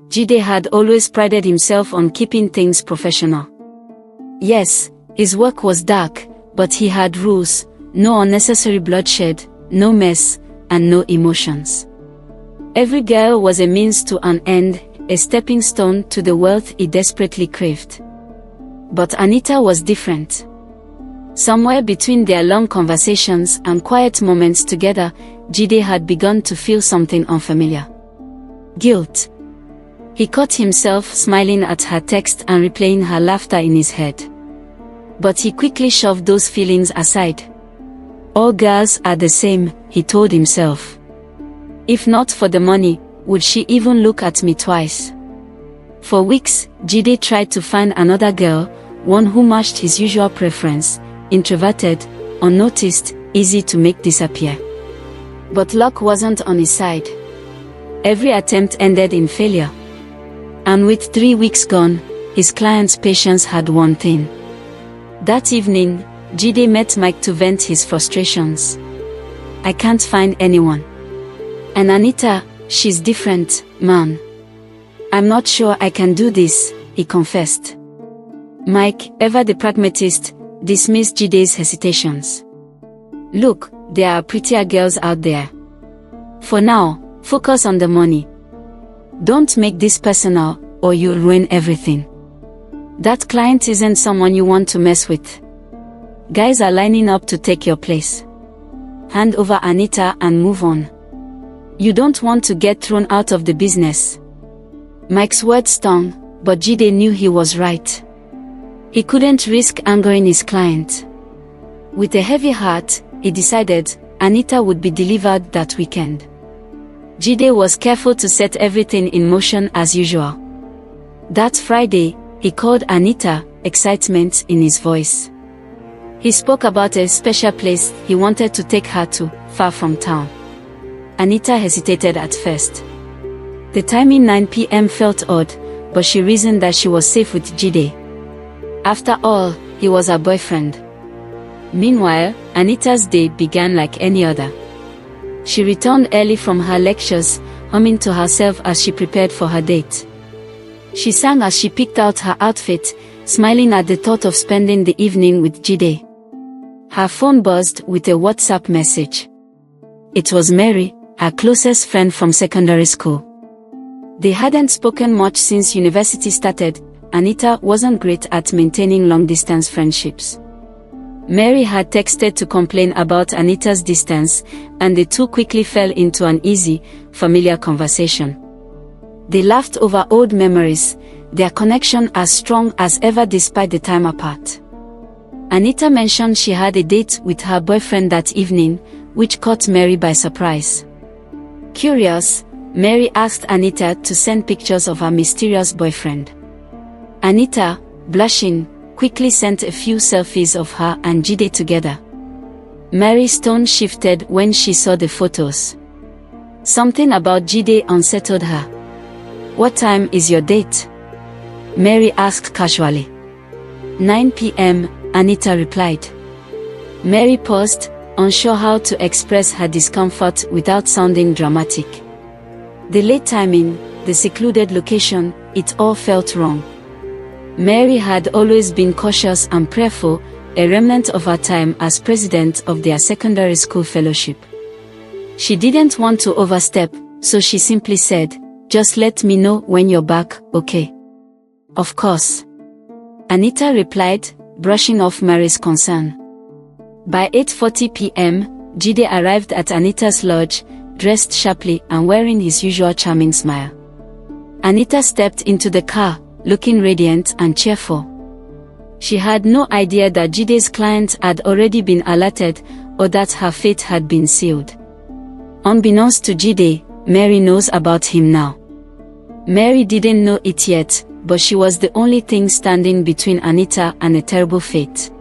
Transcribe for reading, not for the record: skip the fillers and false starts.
Jide had always prided himself on keeping things professional. Yes, his work was dark, but he had rules: no unnecessary bloodshed, no mess, and no emotions. Every girl was a means to an end, a stepping stone to the wealth he desperately craved. But Anita was different. Somewhere between their long conversations and quiet moments together, Jide had begun to feel something unfamiliar. Guilt. He caught himself smiling at her text and replaying her laughter in his head. But he quickly shoved those feelings aside. All girls are the same, he told himself. If not for the money, would she even look at me twice? For weeks, Jide tried to find another girl, one who matched his usual preference: introverted, unnoticed, easy to make disappear. But luck wasn't on his side. Every attempt ended in failure. And with 3 weeks gone, his client's patience had worn thin. That evening, Jide met Mike to vent his frustrations. "I can't find anyone. And Anita, she's different, man. I'm not sure I can do this," he confessed. Mike, ever the pragmatist, dismissed Jide's hesitations. "Look, there are prettier girls out there. For now, focus on the money. Don't make this personal, or you'll ruin everything. That client isn't someone you want to mess with. Guys are lining up to take your place. Hand over Anita and move on. You don't want to get thrown out of the business." Mike's words stung, but Jide knew he was right. He couldn't risk angering his client. With a heavy heart, he decided Anita would be delivered that weekend. Jide was careful to set everything in motion as usual. That Friday, he called Anita, excitement in his voice. He spoke about a special place he wanted to take her to, far from town. Anita hesitated at first. The timing 9 p.m. felt odd, but she reasoned that she was safe with Jide. After all, he was her boyfriend. Meanwhile, Anita's day began like any other. She returned early from her lectures, humming to herself as she prepared for her date. She sang as she picked out her outfit, smiling at the thought of spending the evening with Jide. Her phone buzzed with a WhatsApp message. It was Mary, her closest friend from secondary school. They hadn't spoken much since university started. Anita wasn't great at maintaining long-distance friendships. Mary had texted to complain about Anita's distance, and the two quickly fell into an easy, familiar conversation. They laughed over old memories, their connection as strong as ever despite the time apart. Anita mentioned she had a date with her boyfriend that evening, which caught Mary by surprise. Curious, Mary asked Anita to send pictures of her mysterious boyfriend. Anita, blushing, quickly sent a few selfies of her and Jide together. Mary's tone shifted when she saw the photos. Something about Jide unsettled her. "What time is your date?" Mary asked casually. 9 p.m., Anita replied. Mary paused, unsure how to express her discomfort without sounding dramatic. The late timing, the secluded location, it all felt wrong. Mary had always been cautious and prayerful, a remnant of her time as president of their secondary school fellowship. She didn't want to overstep, so she simply said, "Just let me know when you're back, okay?" "Of course," Anita replied, brushing off Mary's concern. By 8:40 p.m., Jide arrived at Anita's lodge, dressed sharply and wearing his usual charming smile. Anita stepped into the car, looking radiant and cheerful. She had no idea that Jide's client had already been alerted, or that her fate had been sealed. Unbeknownst to Jide, Mary knows about him now. Mary didn't know it yet, but she was the only thing standing between Anita and a terrible fate.